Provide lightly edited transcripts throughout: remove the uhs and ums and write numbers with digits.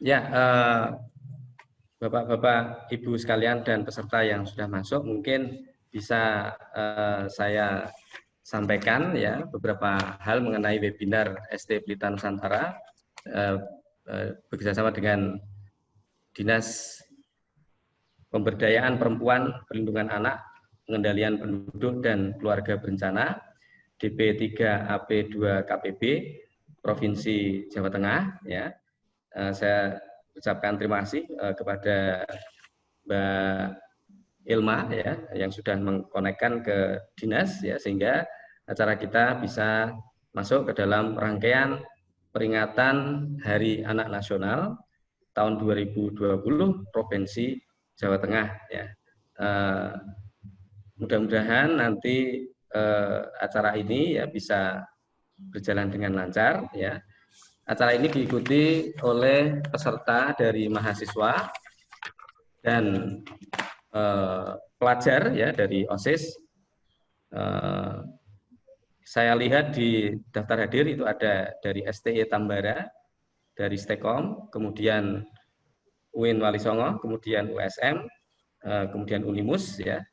Ya, Bapak-Bapak, Ibu sekalian dan peserta yang sudah masuk, mungkin bisa saya sampaikan ya beberapa hal mengenai webinar SD Pelita Nusantara bekerjasama dengan Dinas Pemberdayaan Perempuan, Perlindungan Anak, Pengendalian Penduduk dan Keluarga Berencana, DP3AP2 KPB, Provinsi Jawa Tengah. Ya, saya ucapkan terima kasih kepada Mbak Ilma ya yang sudah mengkonekkan ke dinas ya sehingga acara kita bisa masuk ke dalam rangkaian peringatan Hari Anak Nasional tahun 2020 Provinsi Jawa Tengah ya. Mudah-mudahan nanti acara ini ya bisa berjalan dengan lancar ya. Acara ini diikuti oleh peserta dari mahasiswa dan pelajar ya dari OSIS. Saya lihat di daftar hadir itu ada dari STE Tambara, dari Stekom, kemudian UIN Wali Songo, kemudian USM, kemudian Unimus ya,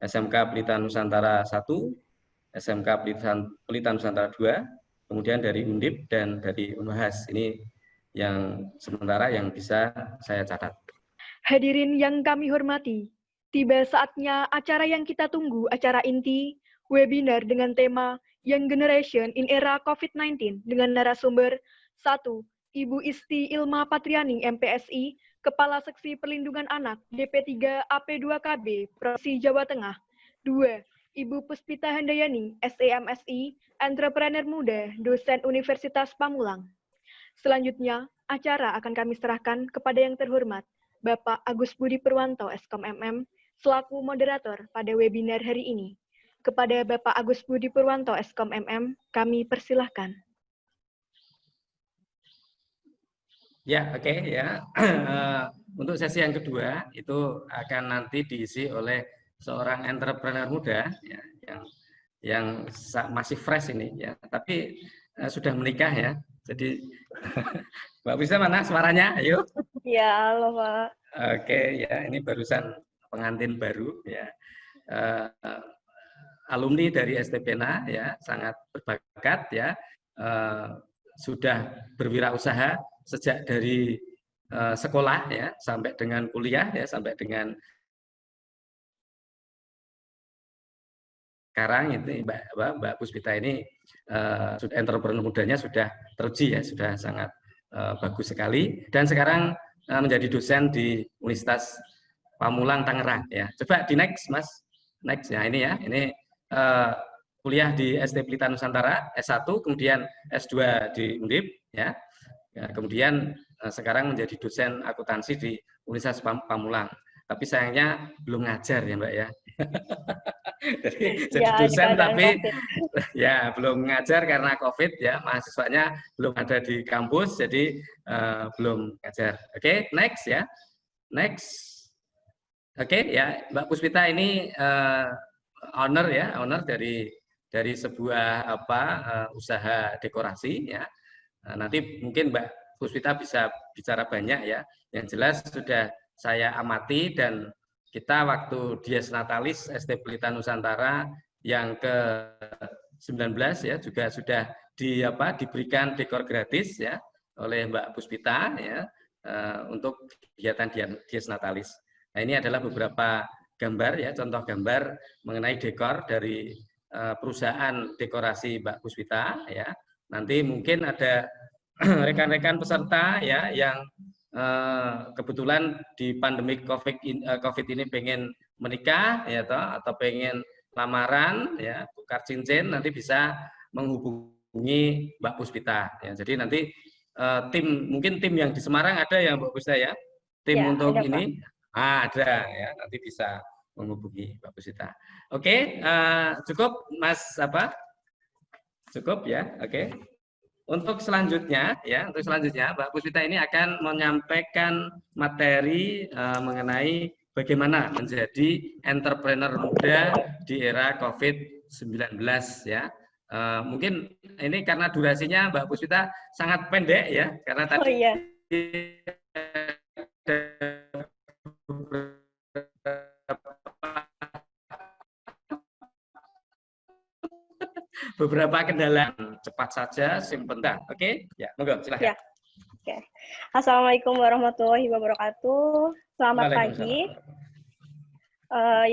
SMK Pelita Nusantara 1, SMK Pelita Nusantara 2, kemudian dari Undip dan dari Unhas. Ini yang sementara yang bisa saya catat. Hadirin yang kami hormati, tiba saatnya acara yang kita tunggu, acara inti, webinar dengan tema Young Generation in Era COVID-19 dengan narasumber 1. Ibu Isti Ilma Patriani, MPSI, Kepala Seksi Perlindungan Anak, DP3AP2KB, Provinsi Jawa Tengah. 2. Ibu Puspita Handayani, SEMSI, Entrepreneur Muda, Dosen Universitas Pamulang. Selanjutnya, acara akan kami serahkan kepada yang terhormat, Bapak Agus Budi Purwanto, Eskom MM, selaku moderator pada webinar hari ini. Kepada Bapak Agus Budi Purwanto, Eskom MM, kami persilahkan. Ya, oke ya. Untuk sesi yang kedua itu akan nanti diisi oleh seorang entrepreneur muda ya, yang masih fresh ini ya, tapi sudah menikah ya. Jadi Mbak Bisa mana suaranya? Ayo. Ya, halo Pak. Oke ya, ini barusan pengantin baru ya. Alumni dari STPNA ya, sangat berbakat ya. Sudah berwirausaha sejak dari sekolah ya sampai dengan kuliah ya sampai dengan sekarang itu Mbak Puspita ini sudah entrepreneur mudanya sudah teruji ya, sudah sangat bagus sekali dan sekarang menjadi dosen di Universitas Pamulang Tangerang ya. Coba di next Mas. Next ya, ini ya. Ini kuliah di SD Pelita Nusantara S1 kemudian S2 di Undip ya. Kemudian sekarang menjadi dosen akuntansi di Universitas Pamulang. Tapi sayangnya belum ngajar ya Mbak ya. jadi dosen tapi ya belum ngajar karena COVID ya, mahasiswanya belum ada di kampus jadi belum ngajar. Oke, next ya. Next. Oke ya, Mbak Puspita ini owner ya, owner dari sebuah usaha dekorasi ya. Nanti mungkin Mbak Puspita bisa bicara banyak ya. Yang jelas sudah saya amati dan kita waktu Dies Natalis SD Pelita Nusantara yang ke-19 ya juga sudah diberikan dekor gratis ya oleh Mbak Puspita ya untuk kegiatan Dies Natalis. Nah, ini adalah beberapa gambar ya, contoh gambar mengenai dekor dari perusahaan dekorasi Mbak Puspita ya. Nanti mungkin ada rekan-rekan peserta ya yang kebetulan di pandemi COVID ini pengen menikah ya atau pengen lamaran ya tukar cincin nanti bisa menghubungi Mbak Puspita ya. Jadi nanti mungkin tim yang di Semarang ada ya Mbak Puspita ya, tim ya, untuk ada, ini ada ya, nanti bisa menghubungi Mbak Puspita. Oke, cukup Mas cukup ya. Oke. Untuk selanjutnya, Mbak Puspita ini akan menyampaikan materi mengenai bagaimana menjadi entrepreneur muda di era COVID-19 ya. Mungkin ini karena durasinya Mbak Puspita sangat pendek ya, karena tadi beberapa kendala. Cepat saja, simpen. Oke, ya, monggo silahkan. Ya. Oke. Assalamualaikum warahmatullahi wabarakatuh. Selamat pagi.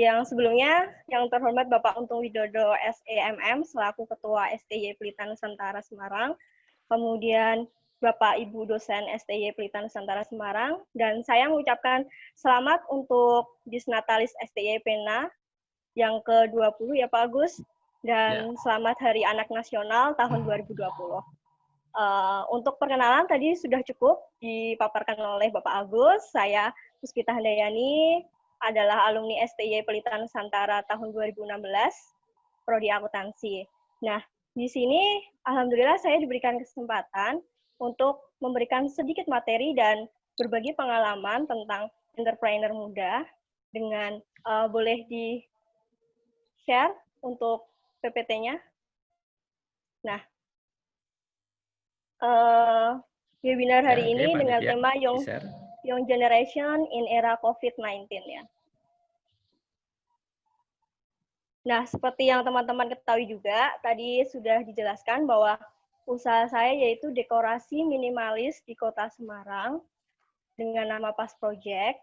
Yang sebelumnya, yang terhormat Bapak Untung Widodo SEMM selaku Ketua STY Pelita Nusantara Semarang, kemudian Bapak Ibu dosen STY Pelita Nusantara Semarang, dan saya mengucapkan selamat untuk Disnatalis STY Pena yang ke-20 ya Pak Agus, dan selamat Hari Anak Nasional tahun 2020. Untuk perkenalan tadi sudah cukup dipaparkan oleh Bapak Agus. Saya Puspita Handayani, adalah alumni STY Pelita Nusantara tahun 2016, Prodi Akuntansi. Nah, di sini alhamdulillah saya diberikan kesempatan untuk memberikan sedikit materi dan berbagi pengalaman tentang entrepreneur muda dengan boleh di-share untuk PPT-nya. Nah, webinar hari ini dengan tema Young Generation in Era COVID-19 ya. Nah, seperti yang teman-teman ketahui juga, tadi sudah dijelaskan bahwa usaha saya yaitu dekorasi minimalis di Kota Semarang dengan nama Pas Project.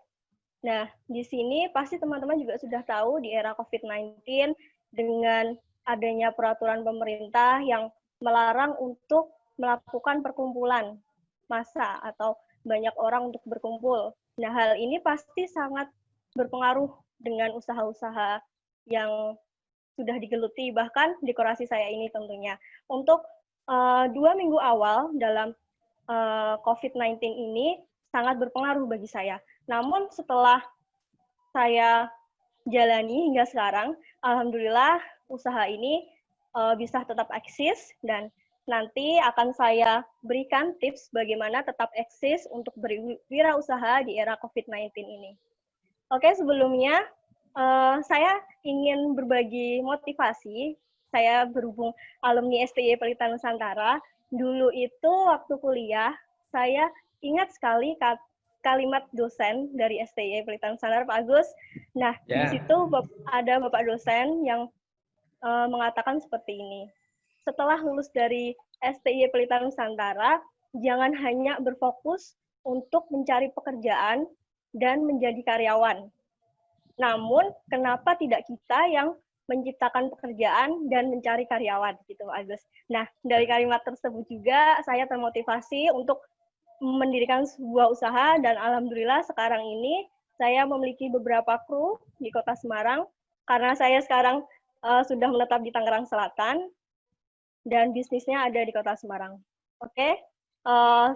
Nah, di sini pasti teman-teman juga sudah tahu di era COVID-19 dengan adanya peraturan pemerintah yang melarang untuk melakukan perkumpulan massa atau banyak orang untuk berkumpul. Nah, hal ini pasti sangat berpengaruh dengan usaha-usaha yang sudah digeluti, bahkan dekorasi saya ini tentunya. Untuk 2 minggu awal dalam COVID-19 ini sangat berpengaruh bagi saya. Namun setelah saya jalani hingga sekarang, alhamdulillah usaha ini bisa tetap eksis, dan nanti akan saya berikan tips bagaimana tetap eksis untuk berwirausaha di era COVID-19 ini. Oke, sebelumnya saya ingin berbagi motivasi. Saya berhubung alumni STY Pelita Nusantara. Dulu itu waktu kuliah, saya ingat sekali kalimat dosen dari STY Pelita Nusantara, Pak Agus. Nah, di situ ada Bapak dosen yang mengatakan seperti ini. Setelah lulus dari STY Pelita Nusantara, jangan hanya berfokus untuk mencari pekerjaan dan menjadi karyawan. Namun, kenapa tidak kita yang menciptakan pekerjaan dan mencari karyawan, gitu, Agus. Nah, dari kalimat tersebut juga saya termotivasi untuk mendirikan sebuah usaha, dan alhamdulillah sekarang ini saya memiliki beberapa kru di Kota Semarang, karena saya sekarang sudah menetap di Tangerang Selatan, dan bisnisnya ada di Kota Semarang. Oke,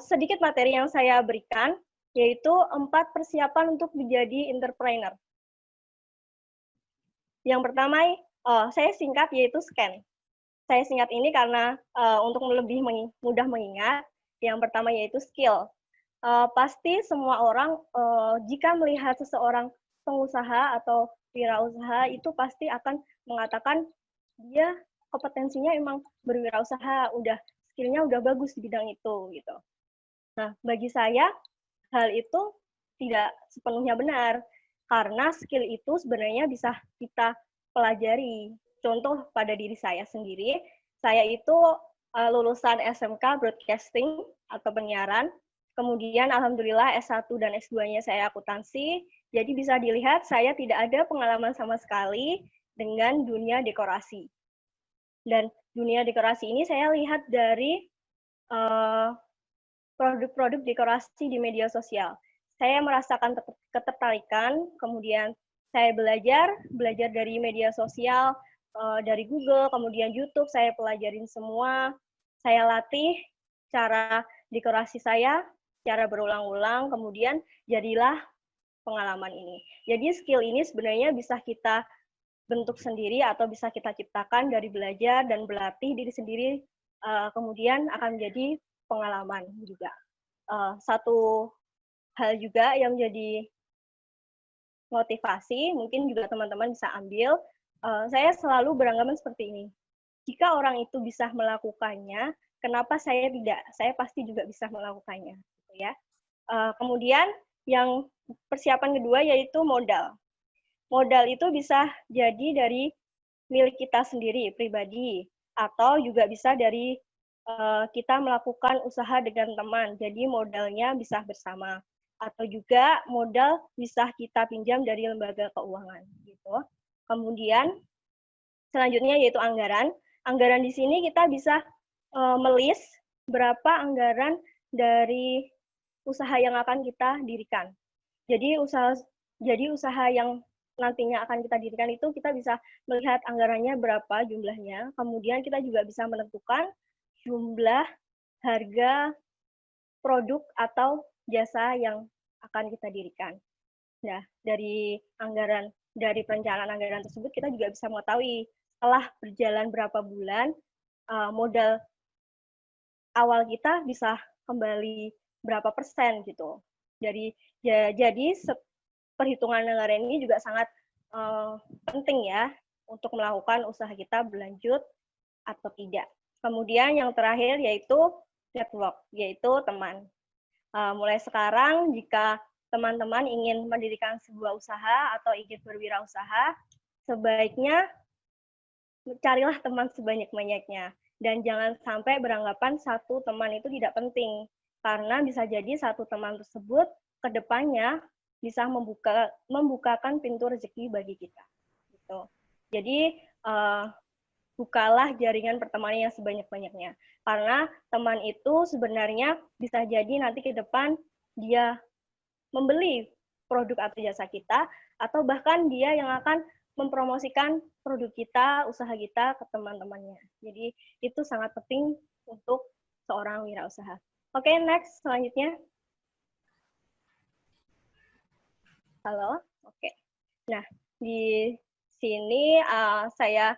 sedikit materi yang saya berikan, yaitu 4 persiapan untuk menjadi entrepreneur. Yang pertama, saya singkat yaitu SCAN. Saya singkat ini karena untuk lebih mudah mengingat. Yang pertama yaitu skill. Pasti semua orang jika melihat seseorang pengusaha atau wirausaha itu pasti akan mengatakan dia kompetensinya emang berwirausaha, skillnya udah bagus di bidang itu gitu. Nah, bagi saya hal itu tidak sepenuhnya benar. Karena skill itu sebenarnya bisa kita pelajari. Contoh pada diri saya sendiri, saya itu lulusan SMK Broadcasting atau penyiaran, kemudian alhamdulillah S1 dan S2-nya saya akuntansi, jadi bisa dilihat saya tidak ada pengalaman sama sekali dengan dunia dekorasi. Dan dunia dekorasi ini saya lihat dari produk-produk dekorasi di media sosial. Saya merasakan ketertarikan, kemudian saya belajar dari media sosial, dari Google, kemudian YouTube, saya pelajarin semua, saya latih cara dekorasi saya, cara berulang-ulang, kemudian jadilah pengalaman ini. Jadi skill ini sebenarnya bisa kita bentuk sendiri atau bisa kita ciptakan dari belajar dan berlatih diri sendiri, kemudian akan menjadi pengalaman juga. Satu hal juga yang jadi motivasi, mungkin juga teman-teman bisa ambil, saya selalu beranggapan seperti ini. Jika orang itu bisa melakukannya, kenapa saya tidak? Saya pasti juga bisa melakukannya. Gitu ya. Kemudian yang persiapan kedua yaitu modal. Modal itu bisa jadi dari milik kita sendiri, pribadi, atau juga bisa dari kita melakukan usaha dengan teman, jadi modalnya bisa bersama. Atau juga modal bisa kita pinjam dari lembaga keuangan. Gitu. Kemudian selanjutnya yaitu anggaran. Anggaran di sini kita bisa melis berapa anggaran dari usaha yang akan kita dirikan. Jadi usaha yang nantinya akan kita dirikan itu kita bisa melihat anggarannya berapa jumlahnya. Kemudian kita juga bisa menentukan jumlah harga produk atau jasa yang akan kita dirikan. Nah, dari perencanaan anggaran tersebut kita juga bisa mengetahui setelah berjalan berapa bulan modal awal kita bisa kembali berapa persen gitu. Jadi perhitungan anggaran ini juga sangat penting ya untuk melakukan usaha kita berlanjut atau tidak. Kemudian yang terakhir yaitu network, yaitu teman. Mulai sekarang jika teman-teman ingin mendirikan sebuah usaha atau ingin berwirausaha, sebaiknya carilah teman sebanyak-banyaknya. Dan jangan sampai beranggapan satu teman itu tidak penting. Karena bisa jadi satu teman tersebut ke depannya bisa membukakan pintu rezeki bagi kita. Gitu. Jadi, bukalah jaringan pertemanan yang sebanyak-banyaknya. Karena teman itu sebenarnya bisa jadi nanti ke depan dia membeli produk atau jasa kita, atau bahkan dia yang akan mempromosikan produk kita, usaha kita ke teman-temannya. Jadi itu sangat penting untuk seorang wirausaha. Oke, next, selanjutnya. Halo, oke. Nah, di sini saya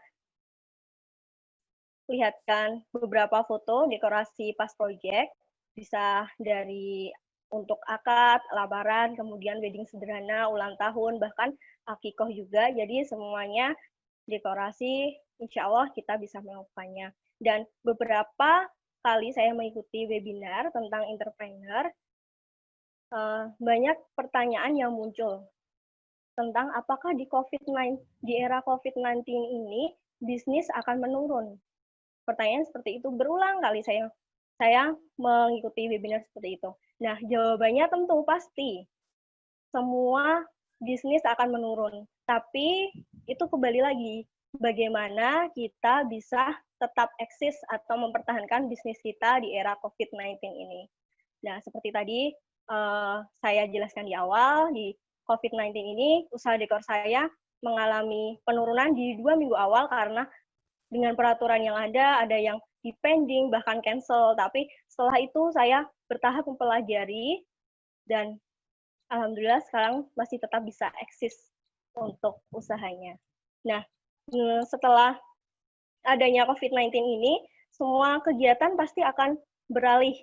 lihatkan beberapa foto dekorasi pas project, bisa dari untuk akad, lamaran, kemudian wedding sederhana, ulang tahun, bahkan akikoh juga. Jadi semuanya dekorasi, insya Allah kita bisa melakukannya. Dan beberapa kali saya mengikuti webinar tentang entrepreneur, banyak pertanyaan yang muncul tentang apakah di era COVID-19 ini bisnis akan menurun. Pertanyaan seperti itu berulang kali saya mengikuti webinar seperti itu. Nah, jawabannya tentu pasti semua bisnis akan menurun. Tapi itu kembali lagi, bagaimana kita bisa tetap eksis atau mempertahankan bisnis kita di era COVID-19 ini. Nah, seperti tadi saya jelaskan di awal, di COVID-19 ini usaha dekor saya mengalami penurunan di 2 minggu awal karena dengan peraturan yang ada yang pending, bahkan cancel. Tapi setelah itu saya bertahap mempelajari dan alhamdulillah sekarang masih tetap bisa eksis untuk usahanya. Nah, setelah adanya COVID-19 ini, semua kegiatan pasti akan beralih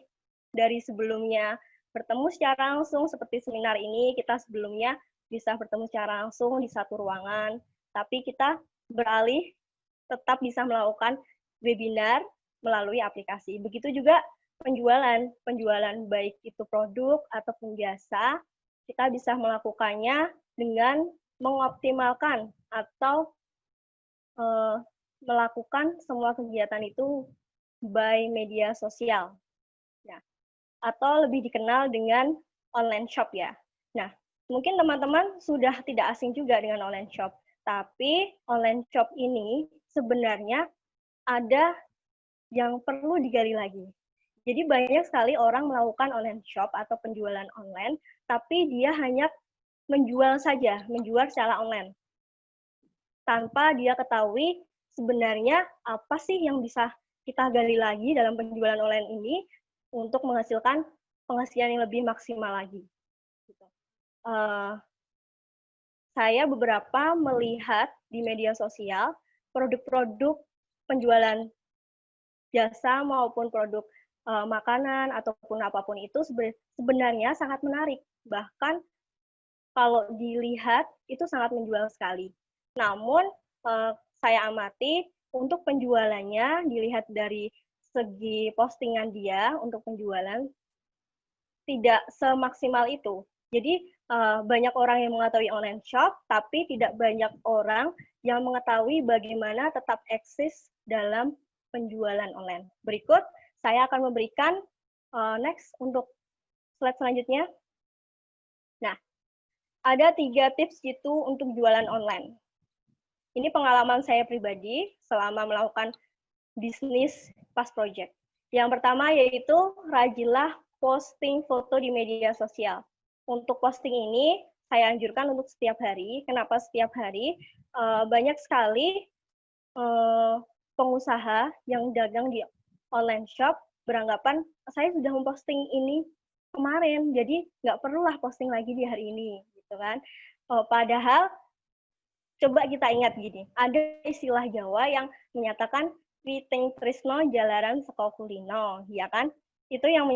dari sebelumnya bertemu secara langsung seperti seminar ini, kita sebelumnya bisa bertemu secara langsung di satu ruangan, tapi kita beralih tetap bisa melakukan webinar melalui aplikasi. Begitu juga penjualan baik itu produk ataupun jasa, kita bisa melakukannya dengan mengoptimalkan atau melakukan semua kegiatan itu by media sosial. Nah, atau lebih dikenal dengan online shop ya. Nah, mungkin teman-teman sudah tidak asing juga dengan online shop, tapi online shop ini sebenarnya ada yang perlu digali lagi. Jadi banyak sekali orang melakukan online shop atau penjualan online, tapi dia hanya menjual secara online. Tanpa dia ketahui sebenarnya apa sih yang bisa kita gali lagi dalam penjualan online ini untuk menghasilkan penghasilan yang lebih maksimal lagi. Saya beberapa melihat di media sosial produk-produk penjualan jasa maupun produk makanan ataupun apapun itu sebenarnya sangat menarik. Bahkan kalau dilihat itu sangat menjual sekali. Namun saya amati untuk penjualannya dilihat dari segi postingan dia untuk penjualan tidak semaksimal itu. Jadi banyak orang yang mengetahui online shop, tapi tidak banyak orang yang mengetahui bagaimana tetap eksis dalam penjualan online. Berikut saya akan memberikan next untuk slide selanjutnya. Nah, ada 3 tips gitu untuk jualan online. Ini pengalaman saya pribadi selama melakukan bisnis pas project. Yang pertama yaitu rajinlah posting foto di media sosial. Untuk posting ini saya anjurkan untuk setiap hari. Kenapa setiap hari? Banyak sekali pengusaha yang dagang di online shop beranggapan saya sudah memposting ini kemarin, jadi nggak perlulah posting lagi di hari ini, gitu kan? Padahal coba kita ingat gini, ada istilah Jawa yang menyatakan Witing Trisno Jalaran Seko Kulino, ya kan? Itu yang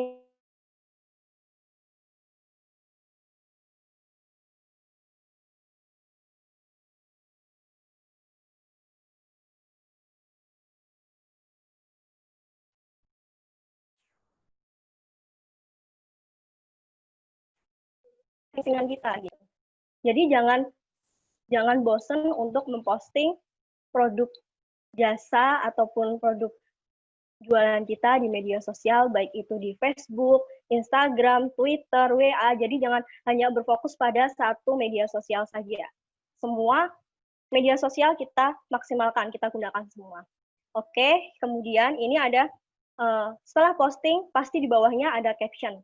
postingan kita gitu. Jadi jangan bosen untuk memposting produk jasa ataupun produk jualan kita di media sosial, baik itu di Facebook, Instagram, Twitter, WA. Jadi jangan hanya berfokus pada satu media sosial saja. Semua media sosial kita maksimalkan, kita gunakan semua. Oke, kemudian ini ada setelah posting pasti di bawahnya ada caption.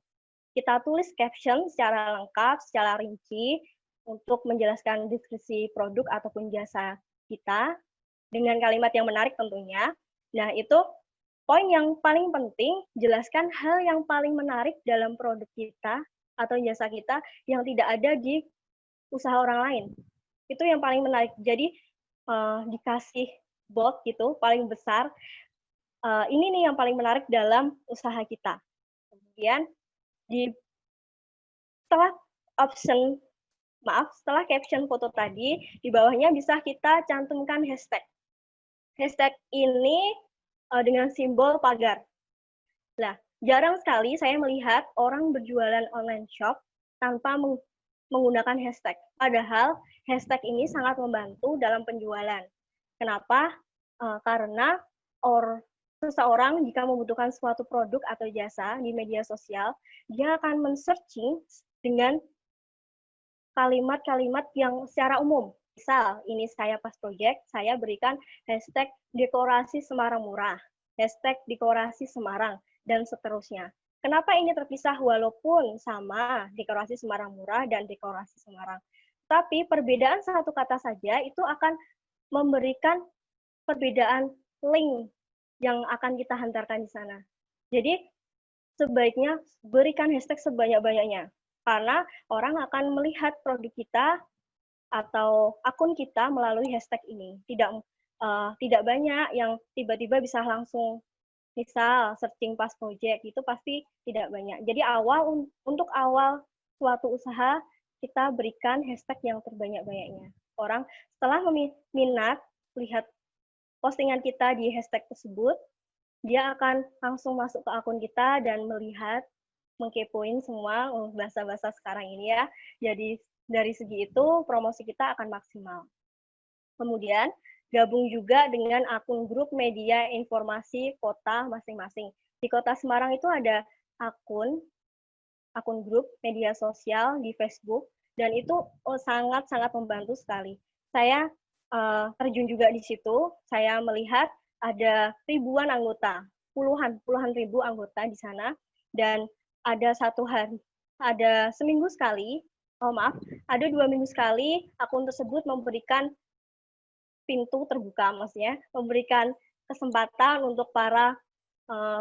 Kita tulis caption secara lengkap, secara rinci untuk menjelaskan deskripsi produk ataupun jasa kita dengan kalimat yang menarik tentunya. Nah, itu poin yang paling penting, jelaskan hal yang paling menarik dalam produk kita atau jasa kita yang tidak ada di usaha orang lain. Itu yang paling menarik. Jadi dikasih bold gitu, paling besar. Ini nih yang paling menarik dalam usaha kita. Kemudian setelah caption foto tadi, di bawahnya bisa kita cantumkan hashtag. Hashtag ini dengan simbol pagar. Nah, jarang sekali saya melihat orang berjualan online shop tanpa menggunakan hashtag. Padahal hashtag ini sangat membantu dalam penjualan. Kenapa? Karena seseorang jika membutuhkan suatu produk atau jasa di media sosial, dia akan men-searching dengan kalimat-kalimat yang secara umum. Misal, ini saya pas project, saya berikan hashtag dekorasi Semarang murah, hashtag dekorasi Semarang, dan seterusnya. Kenapa ini terpisah walaupun sama dekorasi Semarang murah dan dekorasi Semarang? Tapi perbedaan satu kata saja itu akan memberikan perbedaan link yang akan kita hantarkan di sana. Jadi sebaiknya berikan hashtag sebanyak-banyaknya. Karena orang akan melihat produk kita atau akun kita melalui hashtag ini. Tidak banyak yang tiba-tiba bisa langsung, misal searching pas project, itu pasti tidak banyak. Jadi untuk awal suatu usaha, kita berikan hashtag yang terbanyak-banyaknya. Orang setelah minat, lihat postingan kita di hashtag tersebut, dia akan langsung masuk ke akun kita dan melihat, mengkepoin semua bahasa-bahasa sekarang ini ya. Jadi dari segi itu promosi kita akan maksimal. Kemudian gabung juga dengan akun grup media informasi kota masing-masing. Di Kota Semarang itu ada akun grup media sosial di Facebook dan itu sangat-sangat membantu sekali. Saya terjun juga di situ, saya melihat ada ribuan anggota, puluhan ribu anggota di sana, dan ada seminggu sekali, ada 2 minggu sekali akun tersebut memberikan pintu terbuka, maksudnya memberikan kesempatan untuk para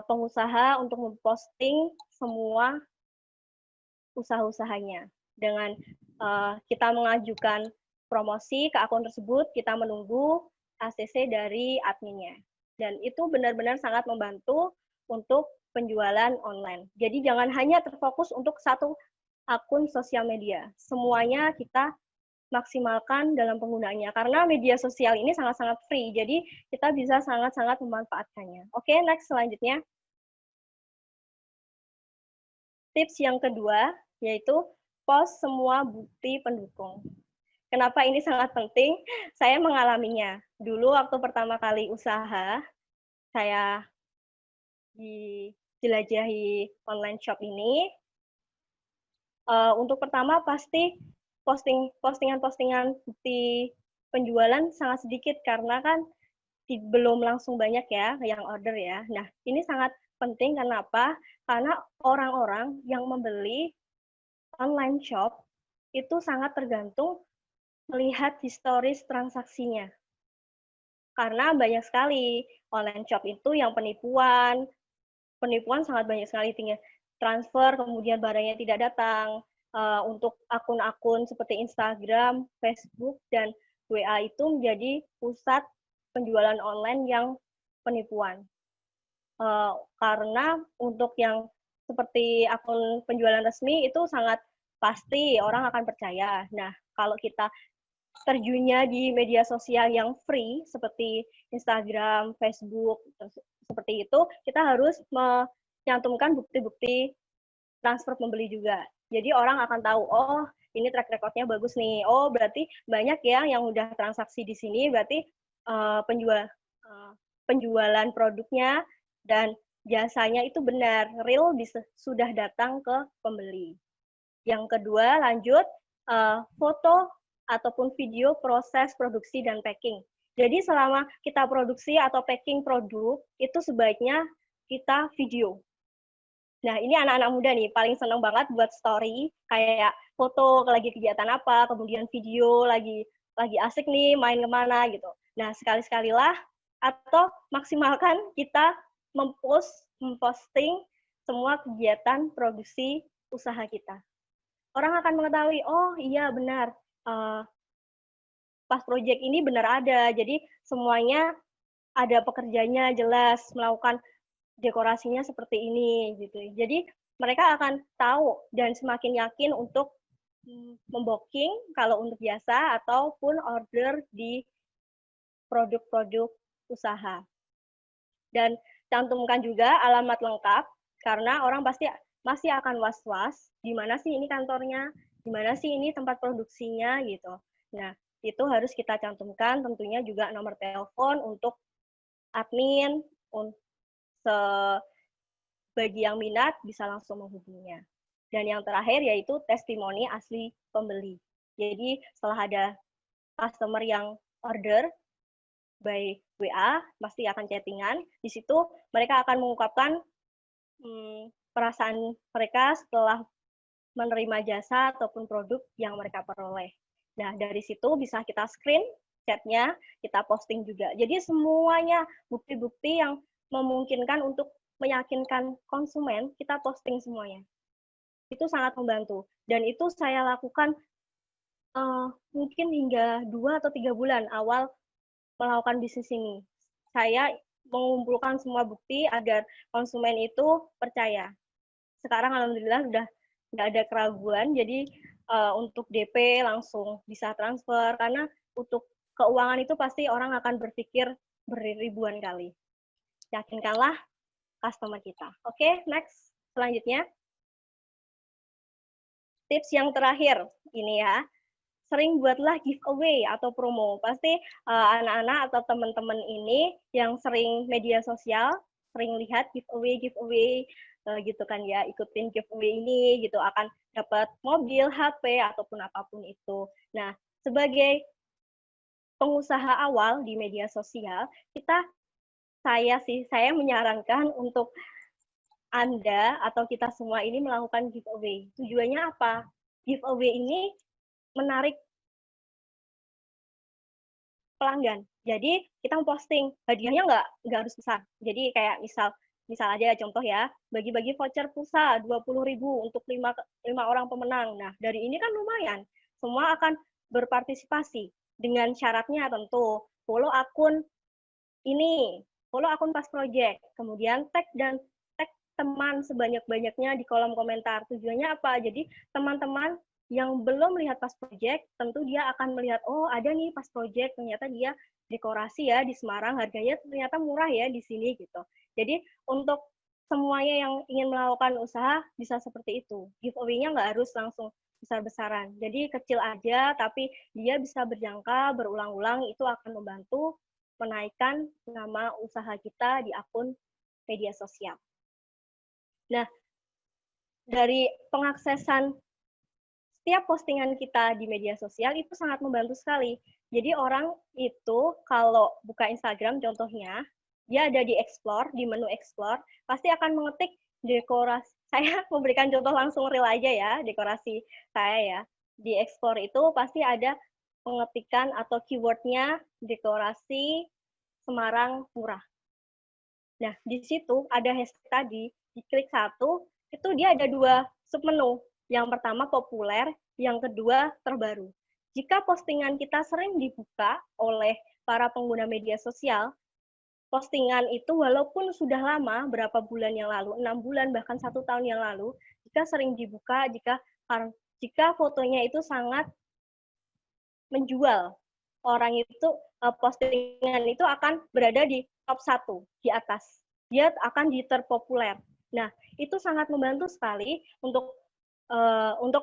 pengusaha untuk memposting semua usaha-usahanya. Dengan kita mengajukan promosi ke akun tersebut, kita menunggu ACC dari adminnya. Dan itu benar-benar sangat membantu untuk penjualan online. Jadi jangan hanya terfokus untuk satu akun sosial media. Semuanya kita maksimalkan dalam penggunaannya. Karena media sosial ini sangat-sangat free, jadi kita bisa sangat-sangat memanfaatkannya. Oke, next selanjutnya. Tips yang kedua, yaitu post semua bukti pendukung. Kenapa ini sangat penting? Saya mengalaminya. Dulu waktu pertama kali usaha, saya dijelajahi online shop ini. Untuk pertama pasti postingan-postingan bukti penjualan sangat sedikit karena kan belum langsung banyak ya yang order ya. Nah, ini sangat penting karena apa? Karena orang-orang yang membeli online shop itu sangat tergantung melihat historis transaksinya. Karena banyak sekali online shop itu yang penipuan sangat banyak sekali, tinggal transfer kemudian barangnya tidak datang. Untuk akun-akun seperti Instagram, Facebook, dan WA itu menjadi pusat penjualan online yang penipuan. Karena untuk yang seperti akun penjualan resmi itu sangat pasti orang akan percaya. Nah, kalau kita terjunnya di media sosial yang free seperti Instagram, Facebook, seperti itu, kita harus menyantumkan bukti-bukti transfer pembeli juga. Jadi orang akan tahu, oh ini track record-nya bagus nih, oh berarti banyak ya yang udah transaksi di sini, berarti penjualan produknya dan jasanya itu benar, real sudah datang ke pembeli. Yang kedua, lanjut, foto ataupun video proses produksi dan packing. Jadi selama kita produksi atau packing produk, itu sebaiknya kita video. Nah, ini anak-anak muda nih, paling seneng banget buat story, kayak foto lagi kegiatan apa, kemudian video lagi asik nih, main kemana gitu. Nah, sekali-sekalilah, atau maksimalkan kita memposting semua kegiatan produksi usaha kita. Orang akan mengetahui, oh iya benar, pas project ini benar ada, jadi semuanya ada pekerjanya jelas, melakukan dekorasinya seperti ini gitu. Jadi mereka akan tahu dan semakin yakin untuk membooking kalau untuk jasa ataupun order di produk-produk usaha. Dan cantumkan juga alamat lengkap karena orang pasti masih akan was-was di mana sih ini kantornya, di mana sih ini tempat produksinya gitu. Nah, itu harus kita cantumkan tentunya juga nomor telepon untuk admin, bagi yang minat bisa langsung menghubunginya. Dan yang terakhir yaitu testimoni asli pembeli. Jadi setelah ada customer yang order by WA, pasti akan chattingan. Di situ mereka akan mengungkapkan perasaan mereka setelah menerima jasa ataupun produk yang mereka peroleh. Nah, dari situ bisa kita screen chatnya, kita posting juga. Jadi semuanya bukti-bukti yang memungkinkan untuk meyakinkan konsumen, kita posting semuanya. Itu sangat membantu. Dan itu saya lakukan mungkin hingga 2 atau 3 bulan awal melakukan bisnis ini. Saya mengumpulkan semua bukti agar konsumen itu percaya. Sekarang alhamdulillah sudah nggak ada keraguan, jadi untuk DP langsung bisa transfer, karena untuk keuangan itu pasti orang akan berpikir beribuan kali. Yakinkanlah customer kita. Oke, next. Selanjutnya. Tips yang terakhir, ini ya. Sering buatlah giveaway atau promo. Pasti anak-anak atau teman-teman ini yang sering media sosial, sering lihat giveaway gitu kan ya, ikutin giveaway ini gitu, akan dapat mobil, HP, ataupun apapun itu. Nah, sebagai pengusaha awal di media sosial, saya menyarankan untuk Anda atau kita semua ini melakukan giveaway. Tujuannya apa? Giveaway ini menarik pelanggan. Jadi kita posting, hadiahnya nggak harus besar. Jadi kayak misal aja contoh ya, bagi-bagi voucher pulsa 20.000 untuk 5 orang pemenang. Nah, dari ini kan lumayan. Semua akan berpartisipasi dengan syaratnya tentu follow akun ini, follow akun Pas Project, kemudian tag teman sebanyak-banyaknya di kolom komentar. Tujuannya apa? Jadi teman-teman yang belum melihat Pas Project, tentu dia akan melihat, oh ada nih Pas Project, ternyata dia dekorasi ya di Semarang, harganya ternyata murah ya di sini gitu. Jadi untuk semuanya yang ingin melakukan usaha bisa seperti itu. Giveaway-nya nggak harus langsung besar-besaran. Jadi kecil aja, tapi dia bisa berjangka berulang-ulang, itu akan membantu menaikkan nama usaha kita di akun media sosial. Nah, dari pengaksesan setiap postingan kita di media sosial itu sangat membantu sekali. Jadi orang itu kalau buka Instagram contohnya, dia ada di explore, di menu explore, pasti akan mengetik dekorasi. Saya memberikan contoh langsung real aja ya, dekorasi saya ya. Di explore itu pasti ada pengetikan atau keywordnya dekorasi Semarang murah. Nah, di situ ada hashtag tadi, diklik satu, itu dia ada 2 submenu. Yang pertama populer, yang kedua terbaru. Jika postingan kita sering dibuka oleh para pengguna media sosial, postingan itu walaupun sudah lama, berapa bulan yang lalu, 6 bulan, bahkan 1 tahun yang lalu, jika sering dibuka, jika fotonya itu sangat menjual, orang itu, postingan itu akan berada di top 1, di atas. Dia akan di terpopuler. Nah, itu sangat membantu sekali untuk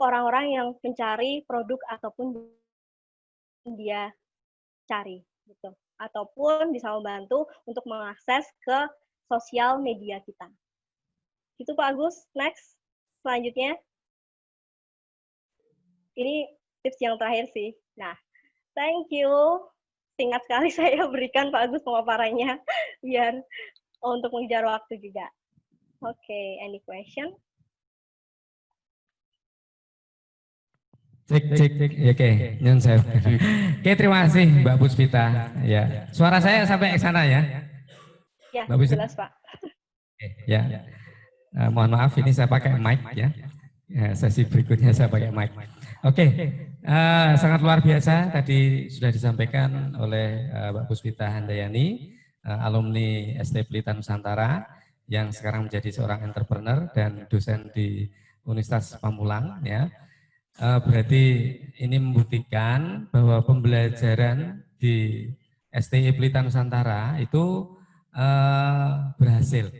orang-orang yang mencari produk ataupun dia cari, gitu. Ataupun bisa membantu untuk mengakses ke sosial media kita. Itu Pak Agus. Next, selanjutnya. Ini tips yang terakhir sih. Nah, thank you. Singkat sekali saya berikan Pak Agus pemaparannya, biar untuk mengejar waktu juga. Oke, any question? Cek. Oke, nyun sewu. Oke, terima kasih Mbak Puspita. Ya, suara saya sampai ke sana ya. Ya, Mbak Puspita. jelas Pak. Ya, mohon maaf ini saya pakai mic ya. Sesi berikutnya saya pakai mic. Oke, sangat luar biasa tadi sudah disampaikan oleh Mbak Puspita Handayani, alumni ST Pelita Nusantara yang sekarang menjadi seorang entrepreneur dan dosen di Universitas Pamulang ya. Berarti ini membuktikan bahwa pembelajaran di STI Pelita Nusantara itu berhasil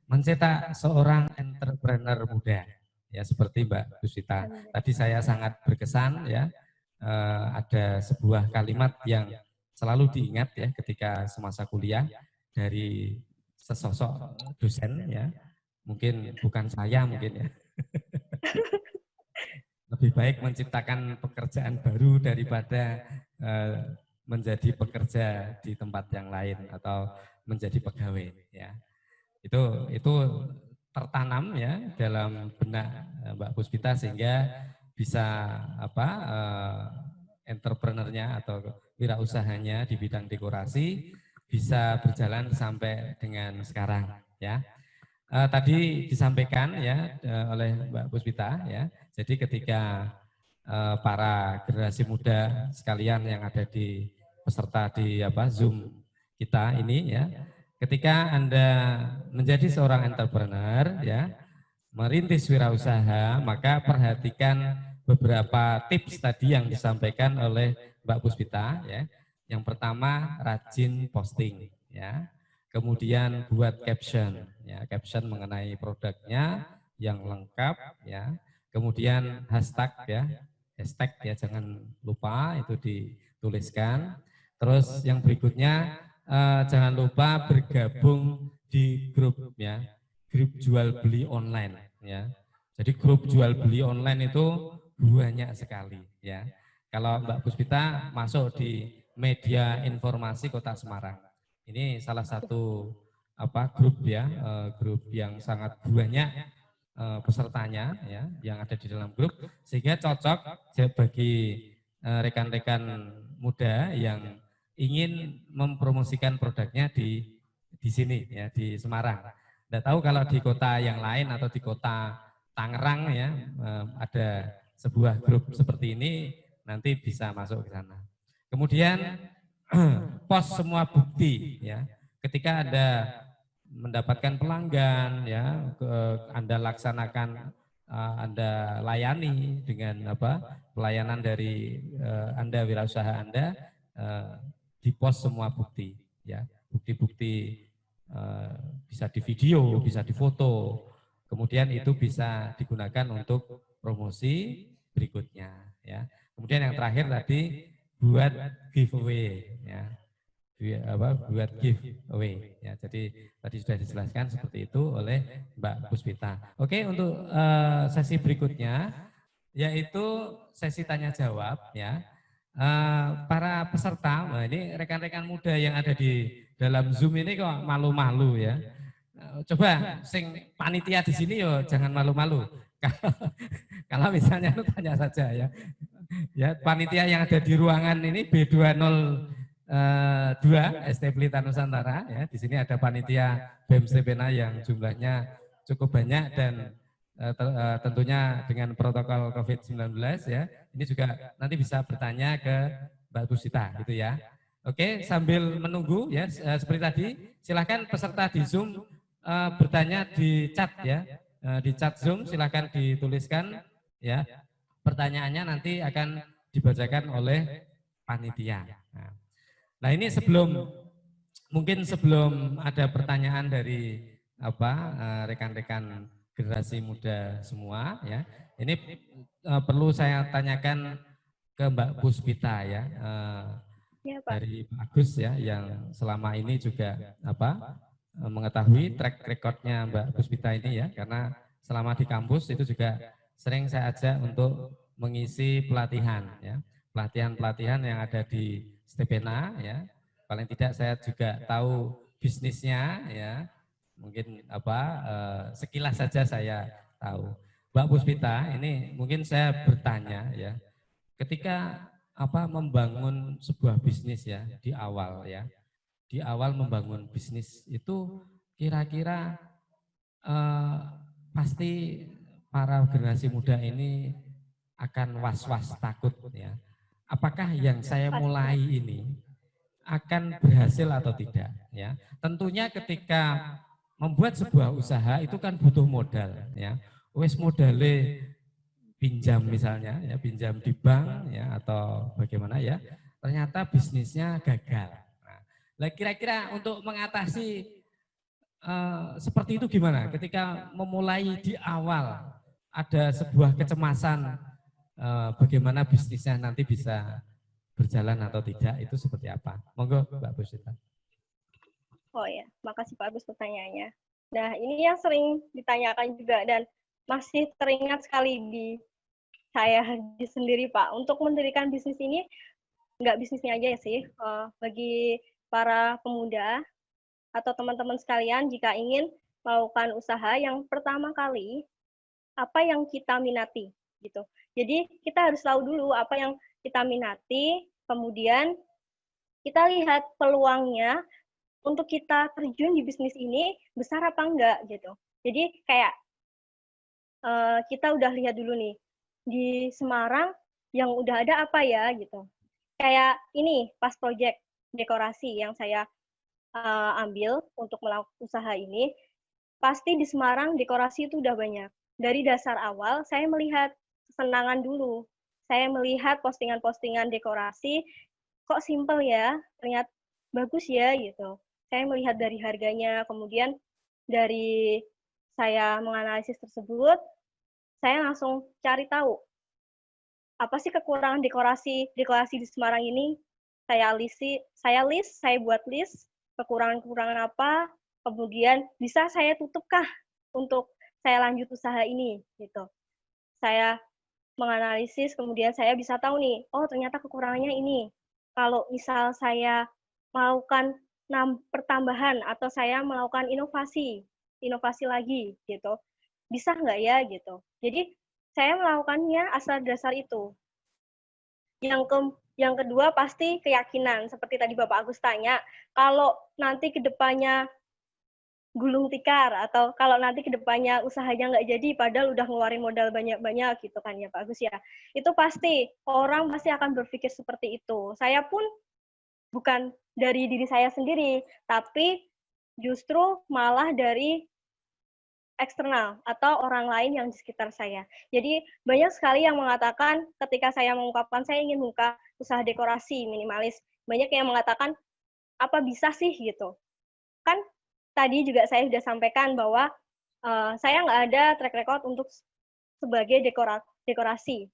mencetak seorang entrepreneur muda ya seperti Mbak Puspita. Tadi saya sangat berkesan ya, ada sebuah kalimat yang selalu diingat ya ketika semasa kuliah dari sesosok dosen ya, mungkin bukan saya mungkin ya. Lebih baik menciptakan pekerjaan baru daripada menjadi pekerja di tempat yang lain atau menjadi pegawai ya. Itu tertanam ya dalam benak Mbak Puspita sehingga bisa entrepreneurnya atau wirausahanya di bidang dekorasi bisa berjalan sampai dengan sekarang ya. Tadi disampaikan ya oleh Mbak Puspita ya. Jadi ketika para generasi muda sekalian yang ada di peserta di Zoom kita ini ya, ketika Anda menjadi seorang entrepreneur ya, merintis wirausaha, maka perhatikan beberapa tips tadi yang disampaikan oleh Mbak Puspita ya. Yang pertama rajin posting ya. Kemudian buat caption ya, caption mengenai produknya yang lengkap ya. Kemudian hashtag ya, jangan lupa itu dituliskan. Terus yang berikutnya jangan lupa bergabung di grup ya, grup jual beli online ya. Jadi grup jual beli online itu banyak sekali ya. Kalau Mbak Puspita masuk di media informasi Kota Semarang, ini salah satu grup ya, grup yang sangat banyak pesertanya ya, yang ada di dalam grup, sehingga cocok bagi rekan-rekan muda yang ingin mempromosikan produknya di sini ya, di Semarang. Tidak tahu kalau di kota yang lain atau di kota Tangerang ya, ada sebuah grup seperti ini, nanti bisa masuk ke sana. Kemudian post semua bukti ya, ketika Anda mendapatkan pelanggan ya, Anda laksanakan, Anda layani dengan pelayanan dari Anda, wirausaha Anda, di post semua bukti ya, bukti-bukti bisa di video, bisa di foto, kemudian itu bisa digunakan untuk promosi berikutnya ya. Kemudian yang terakhir tadi buat giveaway ya. Buat giveaway ya. Jadi tadi sudah dijelaskan seperti itu oleh Mbak Puspita. Oke, untuk sesi berikutnya yaitu sesi tanya jawab ya. Para peserta, nah ini rekan-rekan muda yang ada di dalam Zoom ini kok malu-malu ya. Coba sing panitia di sini yo jangan malu-malu. Kalau misalnya lu tanya saja ya. Ya, panitia yang ada di ruangan ini B202 ST Pelita Nusantara ya. Di sini ada panitia BEM Stepena yang jumlahnya cukup banyak dan tentunya dengan protokol COVID-19 ya. Ini juga nanti bisa bertanya ke Mbak Puspita gitu ya. Oke, sambil menunggu ya seperti tadi, silakan peserta di Zoom bertanya di chat ya. Di chat Zoom silakan dituliskan ya. Pertanyaannya nanti akan dibacakan oleh panitia. Nah, ini mungkin sebelum ada pertanyaan dari rekan-rekan generasi muda semua ya. Ini perlu saya tanyakan ke Mbak Puspita ya. Ya, Pak. Dari Pak Agus ya yang selama ini juga mengetahui track recordnya Mbak Puspita ini ya, karena selama di kampus itu juga sering saya ajak untuk mengisi pelatihan ya, pelatihan yang ada di Stepena ya. Paling tidak saya juga tahu bisnisnya ya, mungkin sekilas saja saya tahu. Mbak Puspita, ini mungkin saya bertanya ya, ketika membangun sebuah bisnis ya di awal ya, di awal membangun bisnis itu kira-kira pasti para generasi muda ini akan was-was takut ya. Apakah yang saya mulai ini akan berhasil atau tidak ya? Tentunya ketika membuat sebuah usaha itu kan butuh modal ya. Wes modale pinjam misalnya ya, pinjam di bank ya atau bagaimana ya. Ternyata bisnisnya gagal. Nah, kira-kira untuk mengatasi seperti itu gimana? Ketika memulai di awal ada sebuah kecemasan bagaimana bisnisnya nanti bisa berjalan atau tidak, itu seperti apa? Monggo Mbak Puspita. Oh ya, makasih Pak Agus pertanyaannya. Nah, ini yang sering ditanyakan juga dan masih teringat sekali di saya sendiri Pak. Untuk mendirikan bisnis ini, nggak bisnisnya aja ya sih, bagi para pemuda atau teman-teman sekalian jika ingin melakukan usaha, yang pertama kali apa yang kita minati gitu. Jadi kita harus tahu dulu apa yang kita minati, kemudian kita lihat peluangnya untuk kita terjun di bisnis ini besar apa enggak gitu. Jadi kayak kita udah lihat dulu nih di Semarang yang udah ada apa ya gitu. Kayak ini pas project dekorasi yang saya ambil untuk melakukan usaha ini, pasti di Semarang dekorasi itu udah banyak. Dari dasar awal saya melihat kesenangan dulu. Saya melihat postingan-postingan dekorasi, kok simple ya, ternyata bagus ya gitu. Saya melihat dari harganya, kemudian dari saya menganalisis tersebut, saya langsung cari tahu apa sih kekurangan dekorasi di Semarang ini. Saya buat list kekurangan-kekurangan apa, kemudian bisa saya tutupkah untuk saya lanjut usaha ini gitu. Saya menganalisis, kemudian saya bisa tahu nih, oh ternyata kekurangannya ini. Kalau misal saya melakukan pertambahan atau saya melakukan inovasi lagi gitu, bisa nggak ya gitu. Jadi saya melakukannya asal dasar itu. Yang kedua pasti keyakinan, seperti tadi Bapak Agus tanya, kalau nanti kedepannya gulung tikar atau kalau nanti kedepannya usahanya nggak jadi padahal udah ngeluarin modal banyak-banyak gitu kan ya Pak Agus ya, itu pasti orang pasti akan berpikir seperti itu. Saya pun bukan dari diri saya sendiri, tapi justru malah dari eksternal atau orang lain yang di sekitar saya. Jadi banyak sekali yang mengatakan ketika saya mengungkapkan saya ingin buka usaha dekorasi minimalis, banyak yang mengatakan apa bisa sih gitu. Kan tadi juga saya sudah sampaikan bahwa saya nggak ada track record untuk sebagai dekorasi.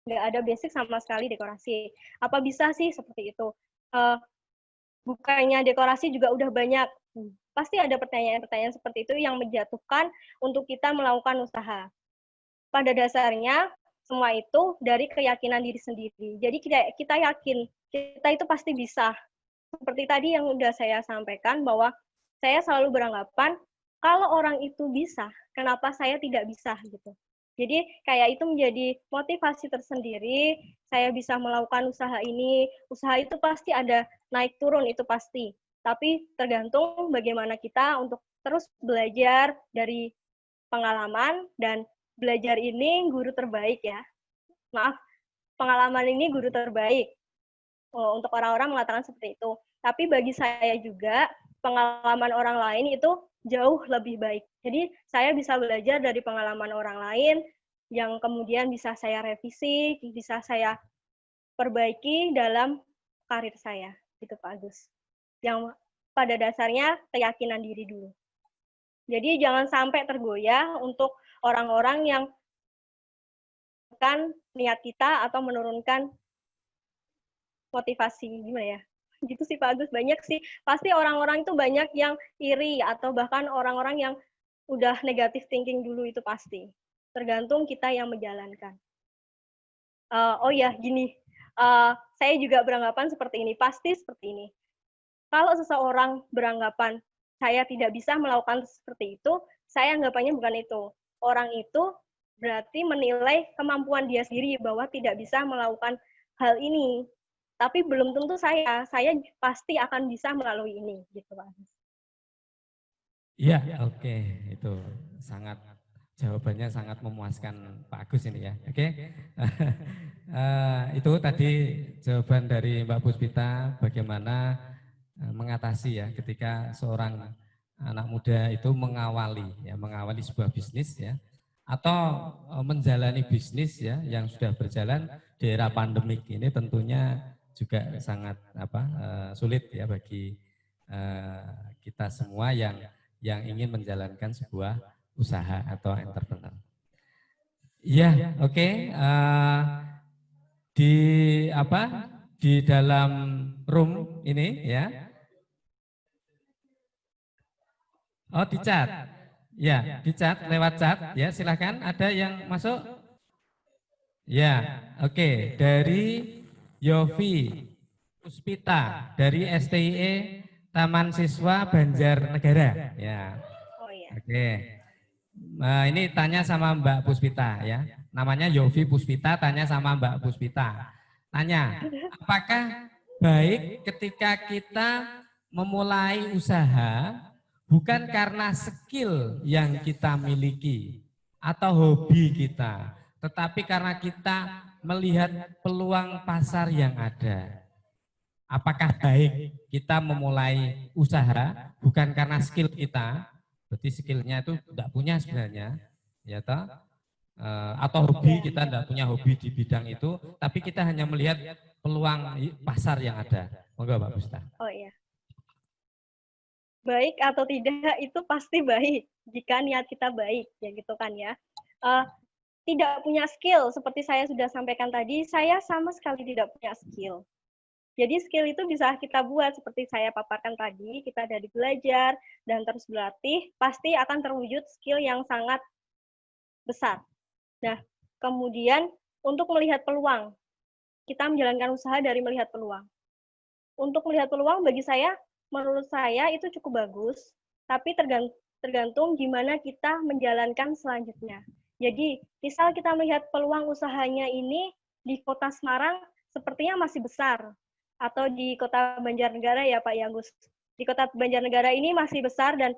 Nggak ada basic sama sekali dekorasi. Apa bisa sih seperti itu? Bukannya dekorasi juga udah banyak. Pasti ada pertanyaan-pertanyaan seperti itu yang menjatuhkan untuk kita melakukan usaha. Pada dasarnya, semua itu dari keyakinan diri sendiri. Jadi kita yakin, kita itu pasti bisa. Seperti tadi yang udah saya sampaikan, bahwa saya selalu beranggapan, kalau orang itu bisa, kenapa saya tidak bisa gitu. Jadi kayak itu menjadi motivasi tersendiri, saya bisa melakukan usaha ini, usaha itu pasti ada naik turun, itu pasti. Tapi tergantung bagaimana kita untuk terus belajar dari pengalaman, dan belajar ini guru terbaik ya. Maaf, pengalaman ini guru terbaik. Untuk orang-orang mengatakan seperti itu. Tapi bagi saya juga, pengalaman orang lain itu jauh lebih baik. Jadi saya bisa belajar dari pengalaman orang lain, yang kemudian bisa saya revisi, bisa saya perbaiki dalam karir saya. Gitu Pak Agus. Yang pada dasarnya keyakinan diri dulu. Jadi jangan sampai tergoyah untuk orang-orang yang kan niat kita atau menurunkan motivasi, gimana ya? Gitu sih Pak Agus, banyak sih. Pasti orang-orang itu banyak yang iri atau bahkan orang-orang yang udah negative thinking dulu, itu pasti. Tergantung kita yang menjalankan. Oh ya, gini. Saya juga beranggapan seperti ini, pasti seperti ini. Kalau seseorang beranggapan saya tidak bisa melakukan seperti itu, saya anggapannya bukan itu. Orang itu berarti menilai kemampuan dia sendiri bahwa tidak bisa melakukan hal ini. Tapi belum tentu saya pasti akan bisa melalui ini, gitu Pak. Iya, oke, itu jawabannya sangat memuaskan Pak Agus ini ya. Oke, itu tadi jawaban dari Mbak Puspita bagaimana mengatasi ya ketika seorang anak muda itu mengawali sebuah bisnis ya, atau menjalani bisnis ya yang sudah berjalan di era pandemik ini, tentunya juga sangat sulit ya bagi kita semua yang ingin menjalankan sebuah usaha atau entrepreneur. Iya, oke. Di dalam room ini ya. Oh, di chat. Ya, di chat, lewat chat ya, silakan. Ada yang masuk? Ya, oke. Dari Yofi Puspita dari STIE Taman Siswa Banjarnegara. Ya. Oh iya. Oke. Nah, ini tanya sama Mbak Puspita ya. Namanya Yofi Puspita, tanya sama Mbak Puspita. Tanya, apakah baik ketika kita memulai usaha bukan karena skill yang kita miliki atau hobi kita, tetapi karena kita melihat peluang pasar yang ada. Apakah baik kita memulai usaha bukan karena skill kita, berarti skillnya itu tidak punya sebenarnya, ya toh? Atau hobi, kita tidak punya hobi di bidang itu, tapi kita hanya melihat peluang pasar yang ada. Monggo Mbak Puspita. Oh iya. Baik atau tidak itu pasti baik jika niat kita baik, ya gitu kan ya. Tidak punya skill, seperti saya sudah sampaikan tadi, saya sama sekali tidak punya skill. Jadi skill itu bisa kita buat seperti saya paparkan tadi, kita dari belajar dan terus berlatih, pasti akan terwujud skill yang sangat besar. Nah, kemudian untuk melihat peluang, kita menjalankan usaha dari melihat peluang. Untuk melihat peluang bagi saya, menurut saya itu cukup bagus, tapi tergantung gimana kita menjalankan selanjutnya. Jadi, misal kita melihat peluang usahanya ini di Kota Semarang sepertinya masih besar, atau di Kota Banjarnegara ya Pak Yagus. Di Kota Banjarnegara ini masih besar dan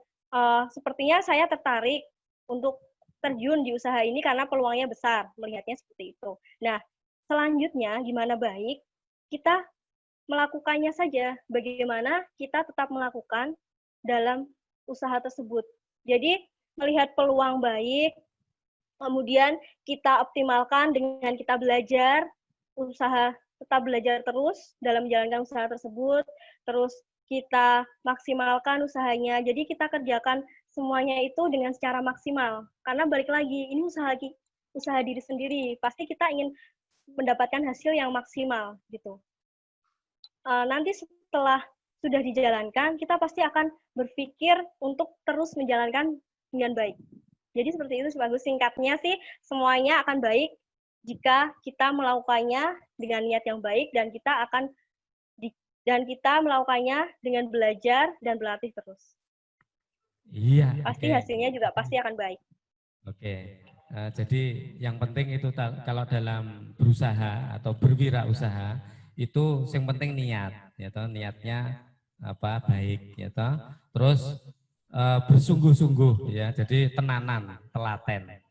sepertinya saya tertarik untuk terjun di usaha ini karena peluangnya besar, melihatnya seperti itu. Nah, selanjutnya gimana baik kita melakukannya saja, bagaimana kita tetap melakukan dalam usaha tersebut. Jadi, melihat peluang baik, kemudian kita optimalkan dengan kita belajar, tetap belajar terus dalam menjalankan usaha tersebut, terus kita maksimalkan usahanya. Jadi kita kerjakan semuanya itu dengan secara maksimal. Karena balik lagi, ini usaha diri sendiri. Pasti kita ingin mendapatkan hasil yang maksimal gitu. Nanti setelah sudah dijalankan, kita pasti akan berpikir untuk terus menjalankan dengan baik. Jadi seperti itu sih bagus. Singkatnya sih semuanya akan baik jika kita melakukannya dengan niat yang baik dan kita melakukannya dengan belajar dan berlatih terus. Iya. Pasti hasilnya juga pasti akan baik. Oke. Jadi yang penting itu kalau dalam berusaha atau berwirausaha itu yang penting niat, ya toh, niatnya baik, ya toh. Terus bersungguh-sungguh, ya. Jadi tenanan, telaten.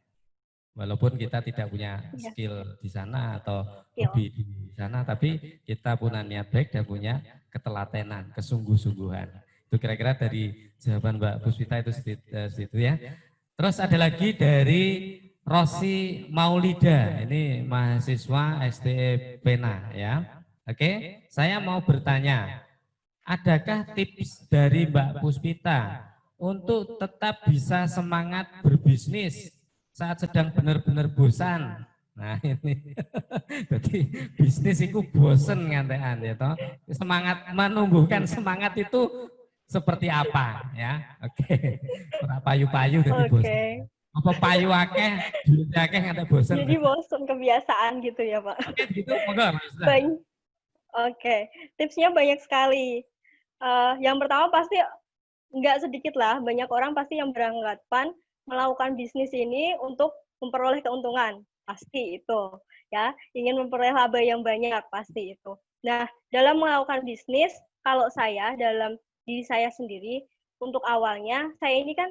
Walaupun kita tidak punya skill di sana atau hobi di sana, tapi kita punya niat baik dan punya ketelatenan, kesungguh-sungguhan. Itu kira-kira dari jawaban Mbak Puspita itu situ ya. Terus ada lagi dari Rosi Maulida, ini mahasiswa STE Pena ya. Oke, saya mau bertanya, adakah tips dari Mbak Puspita untuk tetap bisa semangat berbisnis saat sedang benar-benar bosan? Nah ini, jadi bisnis itu bosen ngantean ya toh. Semangat, menumbuhkan semangat itu seperti apa ya? Oke, payu-payu jadi bosen. Apa payu akeh, duit akeh ngantek bosen. Jadi bosen kebiasaan gitu ya Pak. Oke, gitu monggo. Oke, tipsnya banyak sekali. Yang pertama pasti nggak sedikit lah, banyak orang pasti yang beranggapan melakukan bisnis ini untuk memperoleh keuntungan, pasti itu ya, ingin memperoleh laba yang banyak, pasti itu. Nah, dalam melakukan bisnis, kalau saya dalam diri saya sendiri, untuk awalnya saya ini kan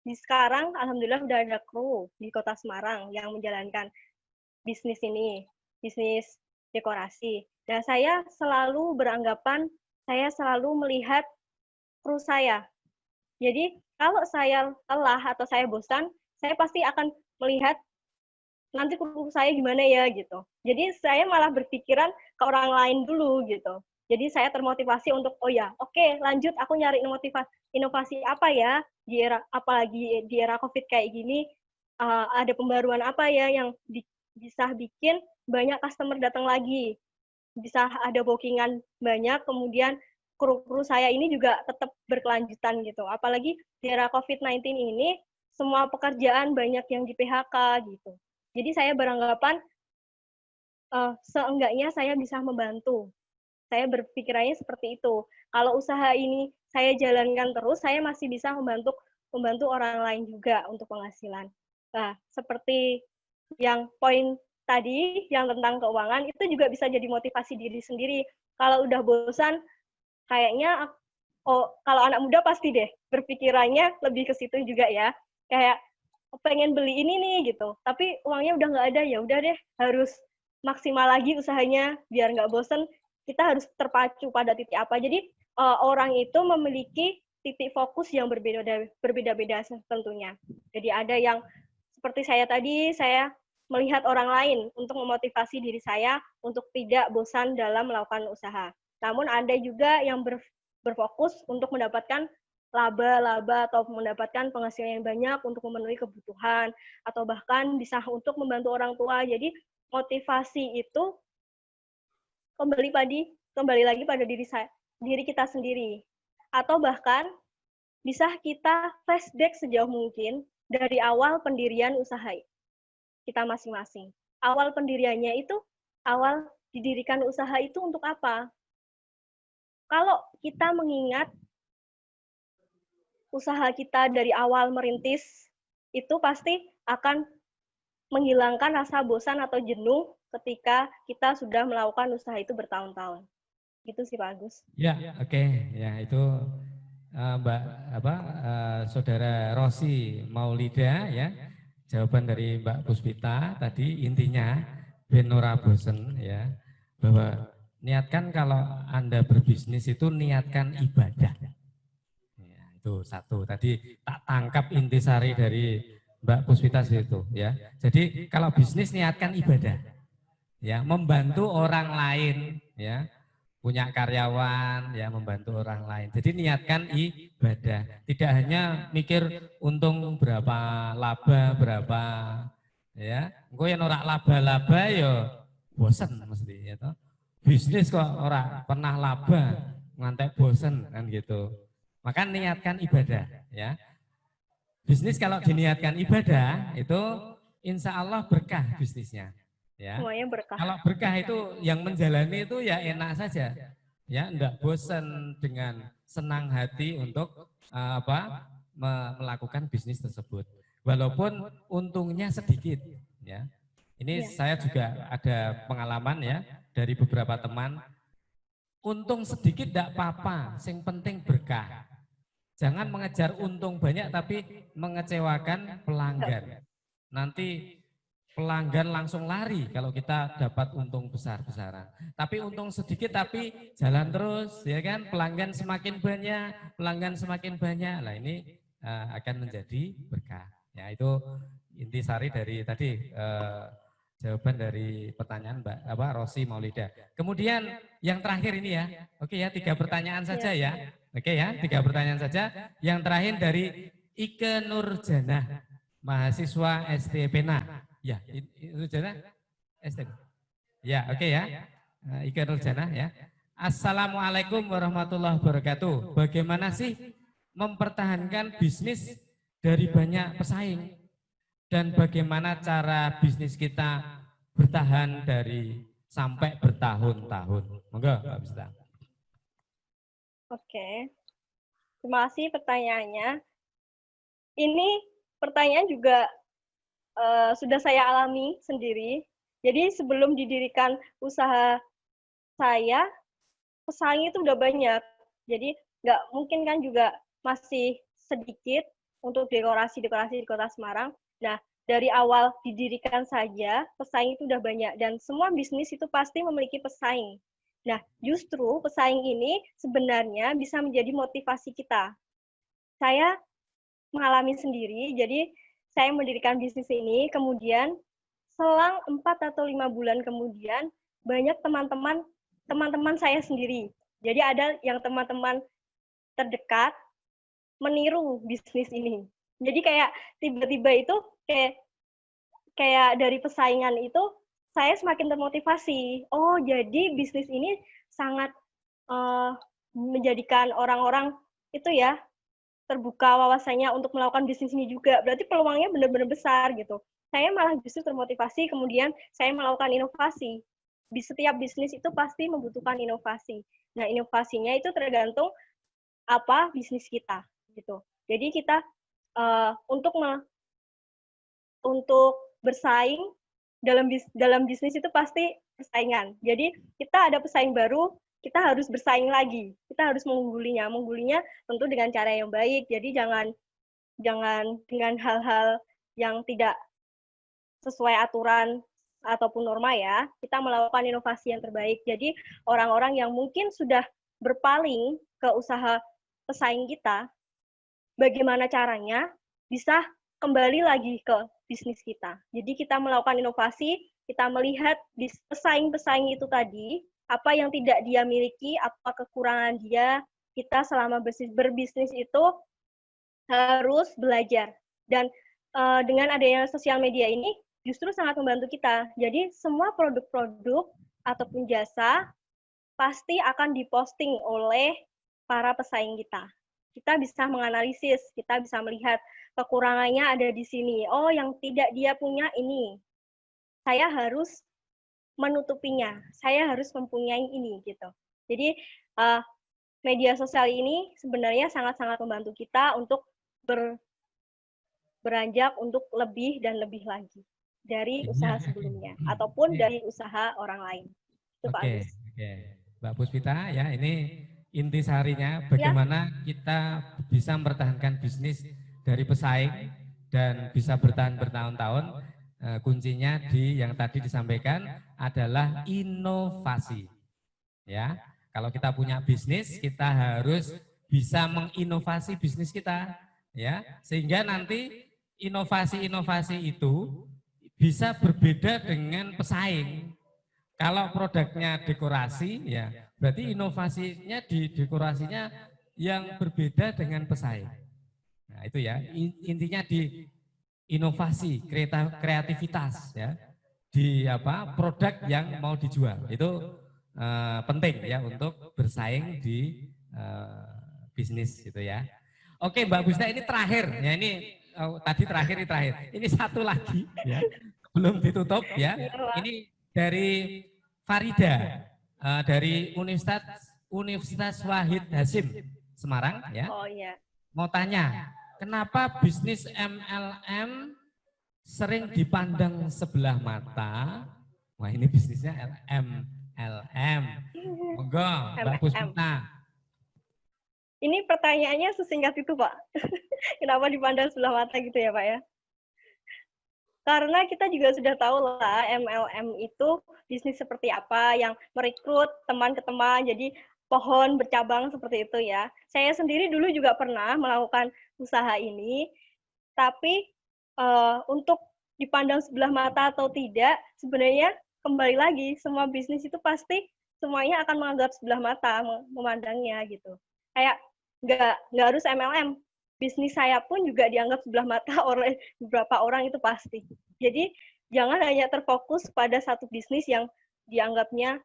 di sekarang alhamdulillah udah ada kru di Kota Semarang yang menjalankan bisnis ini, bisnis dekorasi. Nah, saya selalu beranggapan, saya selalu melihat kru saya. Jadi, kalau saya lelah atau saya bosan, saya pasti akan melihat nanti kru saya gimana ya gitu. Jadi, saya malah berpikiran ke orang lain dulu gitu. Jadi, saya termotivasi untuk, oh ya, oke, lanjut aku nyari inovasi apa ya di era, apalagi di era COVID kayak gini, ada pembaruan apa ya yang bisa bikin banyak customer datang lagi. Bisa ada bookingan banyak, kemudian kru-kru saya ini juga tetap berkelanjutan gitu. Apalagi di era COVID-19 ini, semua pekerjaan banyak yang di PHK gitu. Jadi saya beranggapan, seenggaknya saya bisa membantu. Saya berpikirannya seperti itu. Kalau usaha ini saya jalankan terus, saya masih bisa membantu orang lain juga untuk penghasilan. Nah, seperti yang poin tadi, yang tentang keuangan, itu juga bisa jadi motivasi diri sendiri. Kalau udah bosan, kayaknya, kalau anak muda pasti deh, berpikirannya lebih ke situ juga ya. Kayak, pengen beli ini nih, gitu. Tapi uangnya udah nggak ada, ya udah deh, harus maksimal lagi usahanya, biar nggak bosan, kita harus terpacu pada titik apa. Jadi, orang itu memiliki titik fokus yang berbeda-beda tentunya. Jadi ada yang seperti saya tadi, saya melihat orang lain untuk memotivasi diri saya untuk tidak bosan dalam melakukan usaha. Namun ada juga yang berfokus untuk mendapatkan laba atau mendapatkan penghasilan yang banyak untuk memenuhi kebutuhan atau bahkan bisa untuk membantu orang tua. Jadi motivasi itu kembali lagi pada diri kita sendiri. Atau bahkan bisa kita flashback sejauh mungkin dari awal pendirian usaha kita masing-masing. Awal pendiriannya itu, awal didirikan usaha itu untuk apa? Kalau kita mengingat usaha kita dari awal merintis, itu pasti akan menghilangkan rasa bosan atau jenuh ketika kita sudah melakukan usaha itu bertahun-tahun. Gitu sih Pak Agus. Ya, oke. Ya, itu Saudara Rosi Maulida ya. Jawaban dari Mbak Puspita tadi intinya Benora bosen ya, bahwa niatkan kalau Anda berbisnis itu niatkan ibadah. Ya, itu satu. Tadi tak tangkap intisari dari Mbak Puspita itu ya. Jadi kalau bisnis niatkan ibadah. Ya, membantu orang lain ya. Punya karyawan ya, membantu orang lain. Jadi niatkan ibadah. Tidak hanya mikir untung berapa, laba berapa. Ya, engko yen ora laba-laba ya bosen mesti ya toh. Bisnis kok ora pernah laba, ngantek bosen kan gitu. Maka niatkan ibadah ya. Bisnis kalau diniatkan ibadah itu insya Allah berkah bisnisnya. Ya. Semuanya berkah. Kalau berkah itu yang menjalani itu ya enak saja. Ya, enggak bosan dengan senang hati untuk melakukan bisnis tersebut. Walaupun untungnya sedikit ya. Ini saya juga ada pengalaman ya dari beberapa teman. Untung sedikit tidak apa-apa, yang penting berkah. Jangan mengejar untung banyak tapi mengecewakan pelanggan. Nanti pelanggan langsung lari kalau kita dapat untung besar-besaran. Tapi untung sedikit tapi jalan terus ya kan, pelanggan semakin banyak. Nah ini akan menjadi berkah. Ya itu intisari dari tadi jawaban dari pertanyaan Mbak Rosi Maulida. Kemudian yang terakhir ini ya. Oke ya, 3 pertanyaan saja ya. Oke ya, 3 pertanyaan saja. Yang terakhir dari Ike Nurjana, mahasiswa STPNA. Ya, Nurjana STP. Ya, oke ya. Ike Nurjana ya. Assalamualaikum warahmatullahi wabarakatuh. Bagaimana sih mempertahankan bisnis dari banyak pesaing? Dan bagaimana cara bisnis kita bertahan dari sampai bertahun-tahun? Monggo, Mbak Bista. Oke, terima kasih pertanyaannya. Ini pertanyaan juga sudah saya alami sendiri. Jadi sebelum didirikan usaha saya, pesaing itu udah banyak. Jadi nggak mungkin kan juga masih sedikit untuk dekorasi-dekorasi di Kota Semarang. Nah, dari awal didirikan saja, pesaing itu udah banyak. Dan semua bisnis itu pasti memiliki pesaing. Nah, justru pesaing ini sebenarnya bisa menjadi motivasi kita. Saya mengalami sendiri, jadi saya mendirikan bisnis ini, kemudian selang 4 atau 5 bulan kemudian, banyak teman-teman saya sendiri. Jadi ada yang teman-teman terdekat meniru bisnis ini. Jadi kayak tiba-tiba itu kayak dari persaingan itu saya semakin termotivasi. Oh, jadi bisnis ini sangat menjadikan orang-orang itu ya terbuka wawasannya untuk melakukan bisnis ini juga. Berarti peluangnya benar-benar besar gitu. Saya malah justru termotivasi, kemudian saya melakukan inovasi. Di setiap bisnis itu pasti membutuhkan inovasi. Nah, inovasinya itu tergantung apa bisnis kita gitu. Jadi kita untuk bersaing dalam bisnis itu pasti persaingan. Jadi kita ada pesaing baru, kita harus bersaing lagi. Kita harus mengunggulinya. Mengunggulinya tentu dengan cara yang baik. Jadi jangan dengan hal-hal yang tidak sesuai aturan ataupun norma ya. Kita melakukan inovasi yang terbaik. Jadi orang-orang yang mungkin sudah berpaling ke usaha pesaing kita, bagaimana caranya bisa kembali lagi ke bisnis kita. Jadi kita melakukan inovasi, kita melihat pesaing-pesaing itu tadi, apa yang tidak dia miliki, apa kekurangan dia, kita selama berbisnis itu harus belajar. Dan dengan adanya sosial media ini justru sangat membantu kita. Jadi semua produk-produk ataupun jasa pasti akan diposting oleh para pesaing kita. Kita bisa menganalisis, kita bisa melihat kekurangannya ada di sini. Oh, yang tidak dia punya ini. Saya harus menutupinya. Saya harus mempunyai ini gitu. Jadi media sosial ini sebenarnya sangat-sangat membantu kita untuk beranjak untuk lebih dan lebih lagi dari usaha sebelumnya ataupun dari usaha orang lain. Itu Pak Agus. Oke. Mbak Puspita ya, ini intisarinya bagaimana kita bisa mempertahankan bisnis dari pesaing dan bisa bertahan bertahun-tahun. Kuncinya di yang tadi disampaikan adalah inovasi. Ya, kalau kita punya bisnis, kita harus bisa menginovasi bisnis kita, ya, sehingga nanti inovasi-inovasi itu bisa berbeda dengan pesaing. Kalau produknya dekorasi, ya, berarti inovasinya di dekorasinya yang berbeda dengan pesaing. Nah, itu ya, intinya di inovasi, kreativitas ya di produk yang mau dijual. Itu penting ya untuk bersaing di bisnis gitu ya. Oke Mbak Busna, ini terakhir ya, ini tadi terakhir. Ini satu lagi ya, belum ditutup ya. Ini dari Farida dari Universitas Wahid Hasim Semarang ya. Oh iya. Mau tanya, kenapa bisnis MLM sering dipandang sebelah mata? Wah, ini bisnisnya MLM. Monggo Mbak Puspita. Ini pertanyaannya sesingkat itu, Pak. Kenapa dipandang sebelah mata gitu ya, Pak ya? Karena kita juga sudah tahu lah MLM itu bisnis seperti apa, yang merekrut teman ke teman, jadi pohon bercabang seperti itu ya. Saya sendiri dulu juga pernah melakukan usaha ini, tapi untuk dipandang sebelah mata atau tidak, sebenarnya kembali lagi, semua bisnis itu pasti semuanya akan menganggap sebelah mata, memandangnya gitu. Kayak nggak harus MLM, bisnis saya pun juga dianggap sebelah mata oleh beberapa orang itu pasti. Jadi jangan hanya terfokus pada satu bisnis yang dianggapnya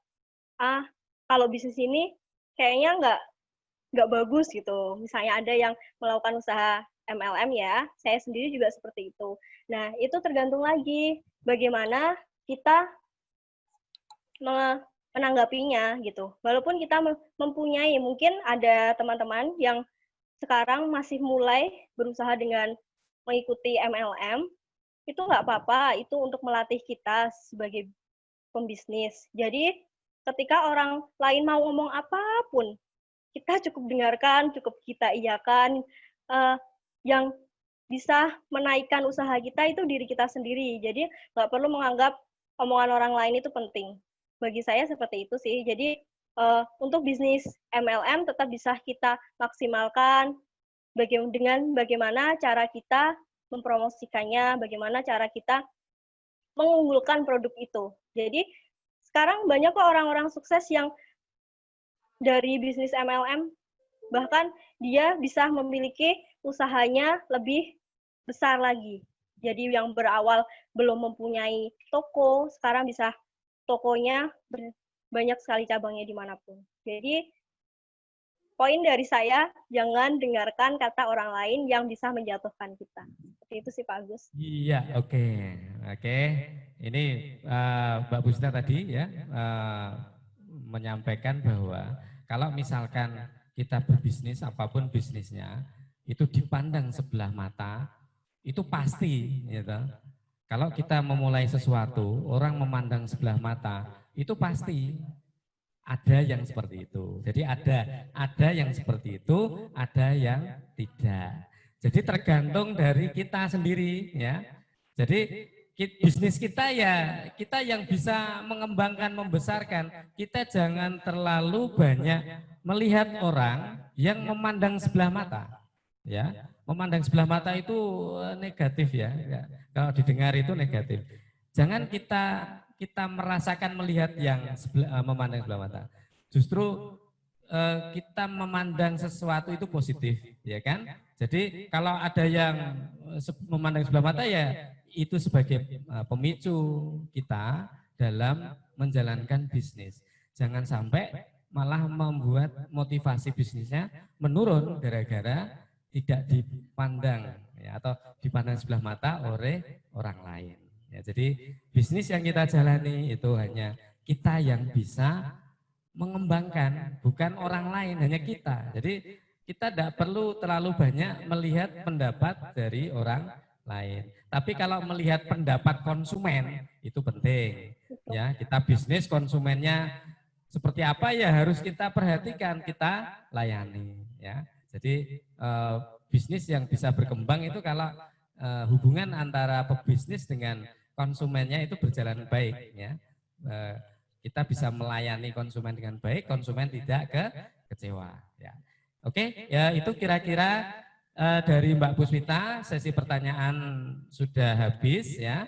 kalau bisnis ini kayaknya nggak bagus gitu. Misalnya ada yang melakukan usaha MLM ya, saya sendiri juga seperti itu. Nah itu tergantung lagi bagaimana kita menanggapinya gitu. Walaupun kita mempunyai, mungkin ada teman-teman yang sekarang masih mulai berusaha dengan mengikuti MLM, itu nggak apa-apa, itu untuk melatih kita sebagai pembisnis. Jadi ketika orang lain mau ngomong apapun, kita cukup dengarkan, cukup kita iyakan. Yang bisa menaikkan usaha kita itu diri kita sendiri. Jadi nggak perlu menganggap omongan orang lain itu penting. Bagi saya seperti itu sih. Jadi untuk bisnis MLM tetap bisa kita maksimalkan dengan bagaimana cara kita mempromosikannya, bagaimana cara kita mengunggulkan produk itu. Jadi sekarang banyak kok orang-orang sukses yang dari bisnis MLM, bahkan dia bisa memiliki usahanya lebih besar lagi. Jadi yang berawal belum mempunyai toko, sekarang bisa tokonya banyak sekali cabangnya dimanapun. Jadi poin dari saya, jangan dengarkan kata orang lain yang bisa menjatuhkan kita. Seperti itu sih Pak Agus. Iya, oke. Ini Mbak Busna tadi ya menyampaikan bahwa kalau misalkan kita berbisnis, apapun bisnisnya, itu dipandang sebelah mata, itu pasti. Gitu. Kalau kita memulai sesuatu, orang memandang sebelah mata, itu pasti. Ada yang seperti itu. Jadi ada yang seperti itu, ada yang tidak. Jadi tergantung dari kita sendiri ya. Jadi bisnis kita ya kita yang bisa mengembangkan, membesarkan. Kita jangan terlalu banyak melihat orang yang memandang sebelah mata. Ya, memandang sebelah mata itu negatif ya. Kalau didengar itu negatif. Jangan kita merasakan melihat yang memandang sebelah mata. Justru kita memandang sesuatu itu positif, ya kan? Jadi kalau ada yang memandang sebelah mata ya itu sebagai pemicu kita dalam menjalankan bisnis. Jangan sampai malah membuat motivasi bisnisnya menurun gara-gara tidak dipandang ya, atau dipandang sebelah mata oleh orang lain. Ya, jadi bisnis yang kita jalani itu hanya kita yang bisa mengembangkan, bukan orang lain, hanya kita. Jadi kita tidak perlu terlalu banyak melihat pendapat dari orang lain. Tapi kalau melihat pendapat konsumen itu penting. Ya, kita bisnis konsumennya seperti apa ya harus kita perhatikan, kita layani. Ya, jadi bisnis yang bisa berkembang itu kalau hubungan antara pebisnis dengan konsumennya itu berjalan baik. Ya, kita bisa melayani konsumen dengan baik, konsumen tidak kecewa. Ya. Oke, ya itu kira-kira dari Mbak Puspita, sesi pertanyaan sudah habis ya.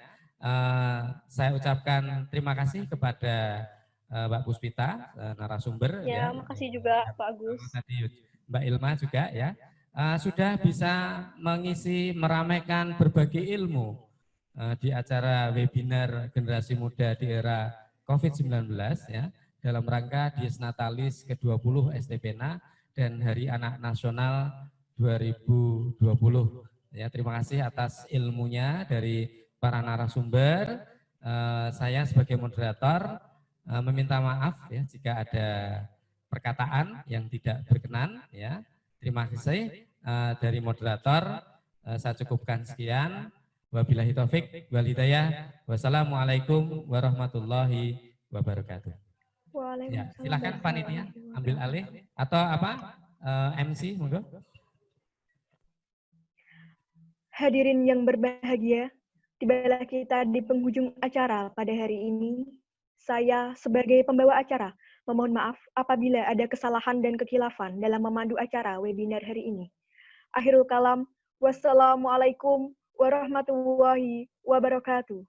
Saya ucapkan terima kasih kepada Mbak Puspita, narasumber. Ya, makasih juga Pak Agus. Tadi Mbak Ilma juga ya. sudah bisa mengisi, meramaikan berbagai ilmu di acara webinar generasi muda di era COVID-19 ya, dalam rangka Dies Natalis ke-20 STPNA dan Hari Anak Nasional 2020. Ya, terima kasih atas ilmunya dari para narasumber. Saya sebagai moderator meminta maaf ya jika ada perkataan yang tidak berkenan ya. Terima kasih dari moderator. Saya cukupkan sekian. Wabillahi taufik wal hidayah. Wassalamualaikum warahmatullahi wabarakatuh. Ya, silakan panitia ambil alih atau apa MC monggo. Hadirin yang berbahagia, tibalah kita di penghujung acara pada hari ini. Saya sebagai pembawa acara memohon maaf apabila ada kesalahan dan kekhilafan dalam memandu acara webinar hari ini. Akhirul kalam, wassalamualaikum warahmatullahi wabarakatuh.